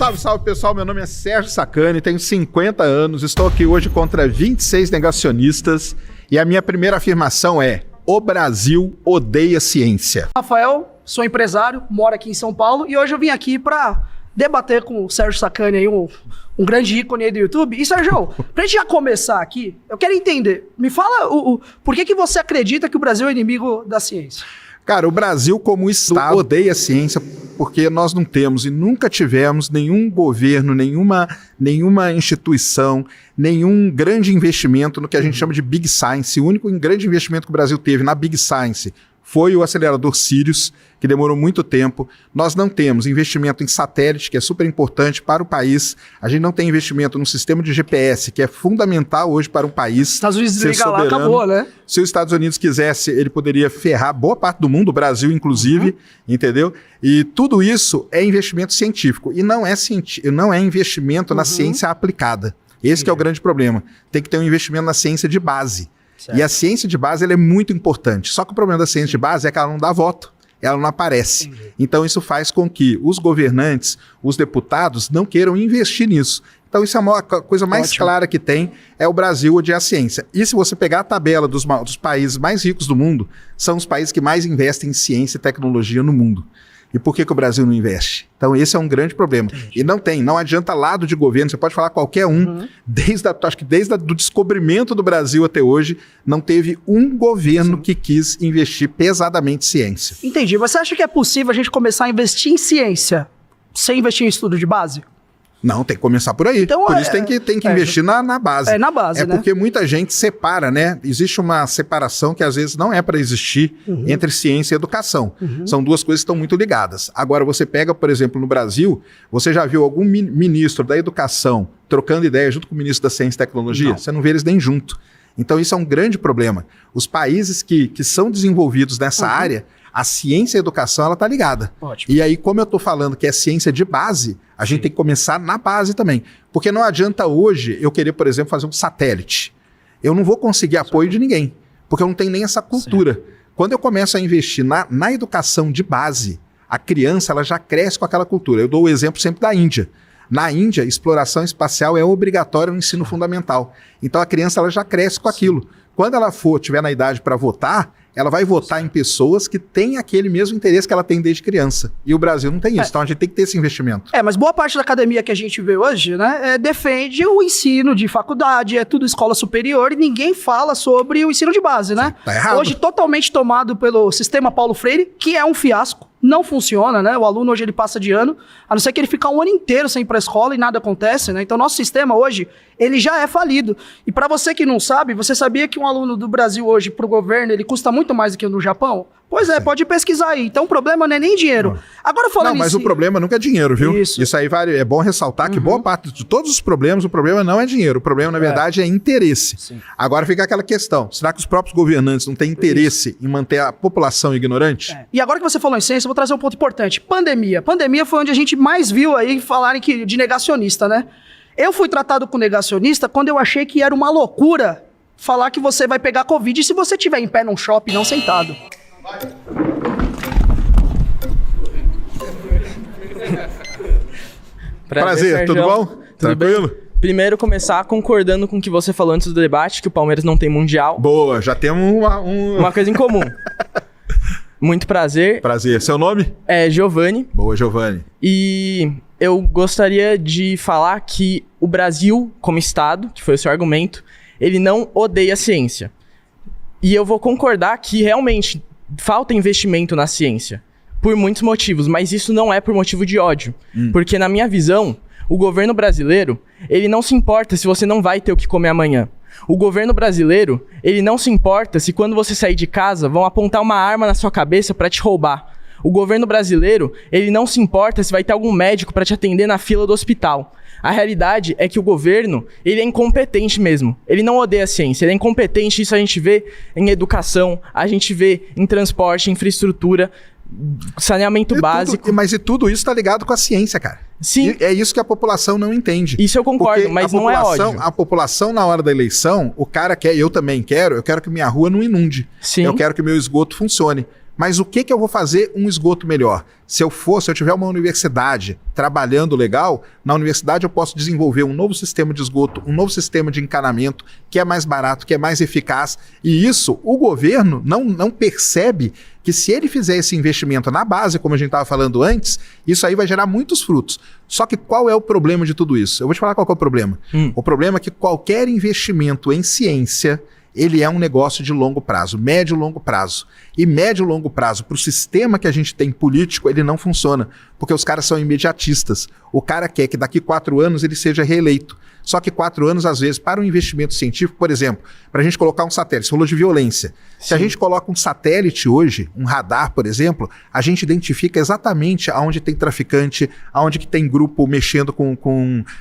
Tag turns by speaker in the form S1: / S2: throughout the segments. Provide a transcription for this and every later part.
S1: Salve, salve pessoal, meu nome é Sérgio Sacani, tenho 50 anos, estou aqui hoje contra 26 negacionistas e a minha primeira afirmação é: o Brasil odeia ciência.
S2: Rafael, sou empresário, moro aqui em São Paulo e hoje eu vim aqui para debater com o Sérgio Sacani, aí, um grande ícone aí do YouTube. E Sérgio, pra gente já começar aqui, eu quero entender, me fala por que você acredita que o Brasil é inimigo da ciência?
S1: Cara, o Brasil como Estado odeia a ciência porque nós não temos e nunca tivemos nenhum governo, nenhuma instituição, nenhum grande investimento no que a gente chama de Big Science. O único grande investimento que o Brasil teve na Big Science foi o acelerador Sirius, que demorou muito tempo. Nós não temos investimento em satélite, que é super importante para o país. A gente não tem investimento no sistema de GPS, que é fundamental hoje para um país.
S2: Estados Unidos
S1: ser
S2: desliga lá, acabou, né?
S1: Se os Estados Unidos quisesse, ele poderia ferrar boa parte do mundo, o Brasil inclusive, entendeu? E tudo isso é investimento científico. E não é investimento na ciência aplicada. Esse que é o grande problema. Tem que ter um investimento na ciência de base. Certo. E a ciência de base ela é muito importante. Só que o problema da ciência de base é que ela não dá voto. Ela não aparece. Entendi. Então isso faz com que os governantes, os deputados, não queiram investir nisso. Então isso é a coisa mais clara que tem, é o Brasil odiar a ciência. E se você pegar a tabela dos países mais ricos do mundo, são os países que mais investem em ciência e tecnologia no mundo. E por que o Brasil não investe? Então esse é um grande problema. Entendi. E não adianta lado de governo, você pode falar qualquer um, acho que desde o descobrimento do Brasil até hoje, não teve um governo que quis investir pesadamente em ciência.
S2: Entendi. Você acha que é possível a gente começar a investir em ciência sem investir em estudo de base?
S1: Não, tem que começar por aí. Então, por isso tem que investir na base.
S2: É na base, né?
S1: Porque muita gente separa, né? Existe uma separação que às vezes não é para existir entre ciência e educação. São duas coisas que estão muito ligadas. Agora, você pega, por exemplo, no Brasil, você já viu algum ministro da educação trocando ideia junto com o ministro da ciência e tecnologia? Não. Você não vê eles nem junto. Então, isso é um grande problema. Os países que são desenvolvidos nessa área, a ciência e a educação, ela está ligada. Ótimo. E aí, como eu estou falando que é ciência de base, a gente tem que começar na base também. Porque não adianta hoje eu querer, por exemplo, fazer um satélite. Eu não vou conseguir apoio de ninguém, porque eu não tenho nem essa cultura. Certo. Quando eu começo a investir na educação de base, a criança ela já cresce com aquela cultura. Eu dou o exemplo sempre da Índia. Na Índia, exploração espacial é obrigatória no ensino fundamental. Então a criança ela já cresce com aquilo. Quando ela tiver na idade para votar, ela vai votar em pessoas que têm aquele mesmo interesse que ela tem desde criança. E o Brasil não tem isso, então a gente tem que ter esse investimento.
S2: Mas boa parte da academia que a gente vê hoje, né, defende o ensino de faculdade, é tudo escola superior e ninguém fala sobre o ensino de base, né?
S1: Tá errado.
S2: Hoje totalmente tomado pelo sistema Paulo Freire, que é um fiasco. Não funciona, né? O aluno hoje ele passa de ano, a não ser que ele fica um ano inteiro sem ir para a escola e nada acontece, né? Então nosso sistema hoje, ele já é falido. E para você que não sabe, você sabia que um aluno do Brasil hoje para o governo, ele custa muito mais do que o do Japão? Pois é, pode pesquisar aí. Então o problema não é nem dinheiro. Agora falando
S1: mas o problema nunca é dinheiro, viu?
S2: Isso
S1: aí é bom ressaltar que boa parte de todos os problemas, o problema não é dinheiro. O problema, na verdade, é interesse. Sim. Agora fica aquela questão. Será que os próprios governantes não têm interesse em manter a população ignorante?
S2: E agora que você falou em ciência, eu vou trazer um ponto importante. Pandemia. Pandemia foi onde a gente mais viu aí falarem de negacionista, né? Eu fui tratado com negacionista quando eu achei que era uma loucura falar que você vai pegar Covid se você estiver em pé num shopping, não sentado.
S1: Prazer, tudo bom? Tranquilo?
S3: Primeiro, começar concordando com o que você falou antes do debate, que o Palmeiras não tem mundial.
S1: Boa, já temos
S3: uma coisa em comum. Muito prazer.
S1: Prazer. Seu nome?
S3: É Giovanni.
S1: Boa, Giovanni.
S3: E eu gostaria de falar que o Brasil, como Estado, que foi o seu argumento, ele não odeia a ciência. E eu vou concordar que realmente falta investimento na ciência, por muitos motivos, mas isso não é por motivo de ódio. Porque, na minha visão, o governo brasileiro, ele não se importa se você não vai ter o que comer amanhã. O governo brasileiro, ele não se importa se quando você sair de casa vão apontar uma arma na sua cabeça para te roubar. O governo brasileiro, ele não se importa se vai ter algum médico para te atender na fila do hospital. A realidade é que o governo, ele é incompetente mesmo. Ele não odeia a ciência, ele é incompetente. Isso a gente vê em educação, a gente vê em transporte, infraestrutura, saneamento básico.
S1: Mas tudo isso está ligado com a ciência, cara.
S3: Sim.
S1: E é isso que a população não entende.
S3: Isso eu concordo, mas não é ódio.
S1: A população, na hora da eleição, o cara quer, eu também quero, eu quero que minha rua não inunde.
S3: Sim.
S1: Eu quero que meu esgoto funcione. Mas o que eu vou fazer um esgoto melhor? Se eu tiver uma universidade trabalhando legal, na universidade eu posso desenvolver um novo sistema de esgoto, um novo sistema de encanamento, que é mais barato, que é mais eficaz. E isso, o governo não percebe que se ele fizer esse investimento na base, como a gente estava falando antes, isso aí vai gerar muitos frutos. Só que qual é o problema de tudo isso? Eu vou te falar qual é o problema. O problema é que qualquer investimento em ciência, ele é um negócio de longo prazo, médio e longo prazo. E médio e longo prazo, para o sistema que a gente tem político, ele não funciona, porque os caras são imediatistas. O cara quer que daqui 4 anos ele seja reeleito. Só que 4 anos, às vezes, para um investimento científico, por exemplo, para a gente colocar um satélite, você falou de violência. Se a gente coloca um satélite hoje, um radar, por exemplo, a gente identifica exatamente aonde tem traficante, aonde que tem grupo mexendo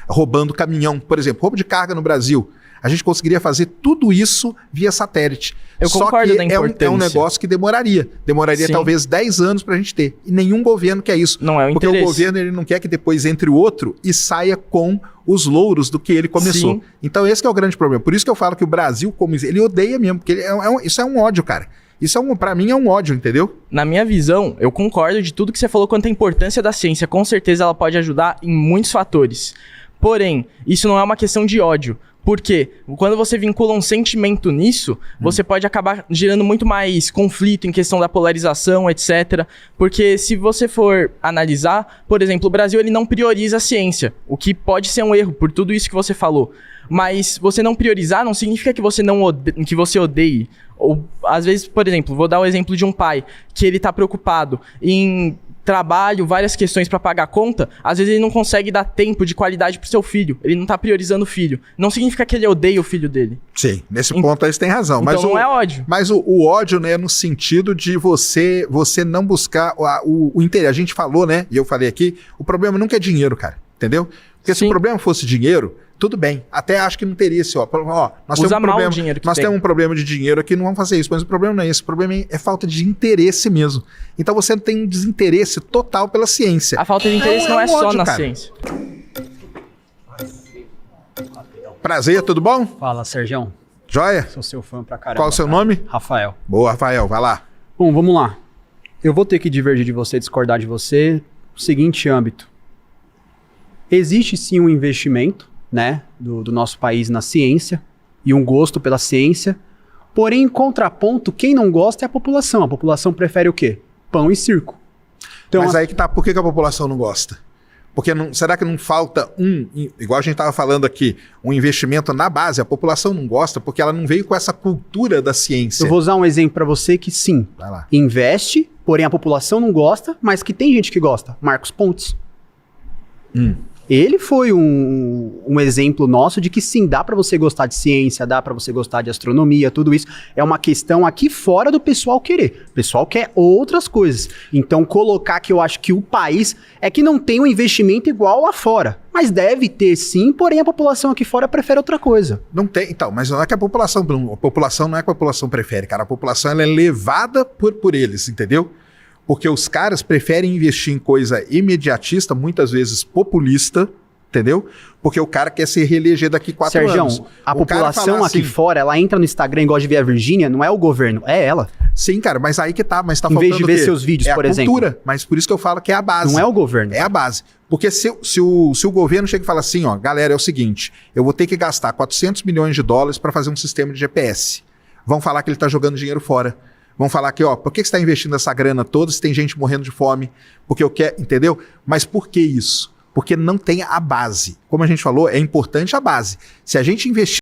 S1: roubando caminhão, por exemplo, roubo de carga no Brasil. A gente conseguiria fazer tudo isso via satélite.
S3: Eu concordo da importância.
S1: É um negócio que demoraria. Demoraria talvez 10 anos para a gente ter. E nenhum governo quer isso.
S3: Não é o interesse.
S1: Porque o governo ele não quer que depois entre o outro e saia com os louros do que ele começou.
S3: Sim.
S1: Então esse que é o grande problema. Por isso que eu falo que o Brasil, ele odeia mesmo. Porque isso é um ódio, cara. Isso pra mim é um ódio, entendeu?
S3: Na minha visão, eu concordo de tudo que você falou quanto à importância da ciência. Com certeza ela pode ajudar em muitos fatores. Porém, isso não é uma questão de ódio. Porque quando você vincula um sentimento nisso, você pode acabar gerando muito mais conflito em questão da polarização, etc. Porque se você for analisar, por exemplo, o Brasil ele não prioriza a ciência, o que pode ser um erro por tudo isso que você falou. Mas você não priorizar não significa que você que você odeie. Ou, às vezes, por exemplo, vou dar o exemplo de um pai que ele está preocupado em trabalho, várias questões para pagar a conta, às vezes ele não consegue dar tempo de qualidade pro seu filho. Ele não tá priorizando o filho. Não significa que ele odeia o filho dele.
S1: Sim, nesse ponto aí você tem razão.
S3: Então
S1: mas
S3: não é ódio.
S1: Mas o ódio, né, no sentido de você não buscar o interesse. A gente falou, né, e eu falei aqui, o problema nunca é dinheiro, cara. Entendeu? Porque se o problema fosse dinheiro, tudo bem. Até acho que não teria esse, nós temos um problema, temos um problema de dinheiro aqui, não vamos fazer isso. Mas o problema não é esse. O problema é falta de interesse mesmo. Então você tem um desinteresse total pela ciência.
S3: A falta de interesse não é só na ciência.
S1: Prazer, tudo bom?
S4: Fala, Sergião.
S1: Joia?
S4: Sou seu fã pra caramba.
S1: Qual o seu nome?
S4: Rafael.
S1: Boa, Rafael, vai lá.
S4: Bom, vamos lá. Eu vou ter que divergir de você, discordar de você, no seguinte âmbito. Existe sim um investimento, né, do nosso país na ciência e um gosto pela ciência. Porém, em contraponto, quem não gosta é a população. A população prefere o quê? Pão e circo. Então,
S1: mas aí que tá, por que a população não gosta? Porque será que não falta igual a gente estava falando aqui, um investimento na base? A população não gosta porque ela não veio com essa cultura da ciência.
S4: Eu vou usar um exemplo para você que sim,
S1: vai lá.
S4: Investe, porém a população não gosta, mas que tem gente que gosta. Marcos Pontes. Ele foi um exemplo nosso de que sim, dá para você gostar de ciência, dá para você gostar de astronomia, tudo isso é uma questão aqui fora do pessoal querer. O pessoal quer outras coisas. Então colocar que eu acho que o país é que não tem um investimento igual lá fora. Mas deve ter sim, porém a população aqui fora prefere outra coisa.
S1: Não tem, então, mas não é que a população não é que a população prefere, cara. A população ela é levada por eles, entendeu? Porque os caras preferem investir em coisa imediatista, muitas vezes populista, entendeu? Porque o cara quer se reeleger daqui 4 anos.
S4: Sergião, a população aqui fora, ela entra no Instagram e gosta de ver a Virgínia, não é o governo, é ela.
S1: Sim, cara, mas aí que tá, mas tá
S4: faltando o quê? Em vez de ver seus vídeos, por exemplo. É a cultura,
S1: mas por isso que eu falo que é a base.
S4: Não é o governo.
S1: É a base. Porque se o governo chega e fala assim, ó, galera, é o seguinte, eu vou ter que gastar 400 milhões de dólares para fazer um sistema de GPS. Vão falar que ele tá jogando dinheiro fora. Vão falar que, ó, por que você está investindo essa grana toda se tem gente morrendo de fome? Porque eu quero, entendeu? Mas por que isso? Porque não tem a base. Como a gente falou, é importante a base. Se a gente investir